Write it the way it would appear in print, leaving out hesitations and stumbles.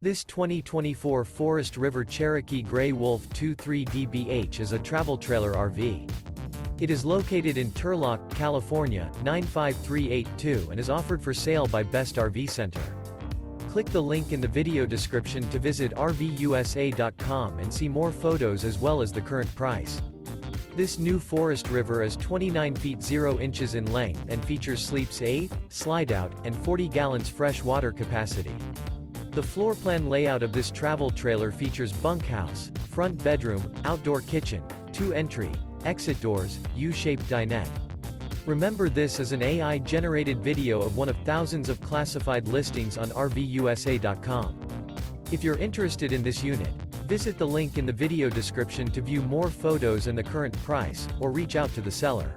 This 2024 Forest River Cherokee Grey Wolf 23DBH is a travel trailer RV. It is located in Turlock, California, 95382 and is offered for sale by Best RV Center. Click the link in the video description to visit RVUSA.com and see more photos as well as the current price. This new Forest River is 29 feet 0 inches in length and features sleeps 8, Slideout, and 40 gallons fresh water capacity. The floor plan layout of this travel trailer features bunkhouse, front bedroom, outdoor kitchen, 2 entry, exit doors, U-shaped dinette. Remember, this is an AI-generated video of one of thousands of classified listings on RVUSA.com. If you're interested in this unit, visit the link in the video description to view more photos and the current price, or reach out to the seller.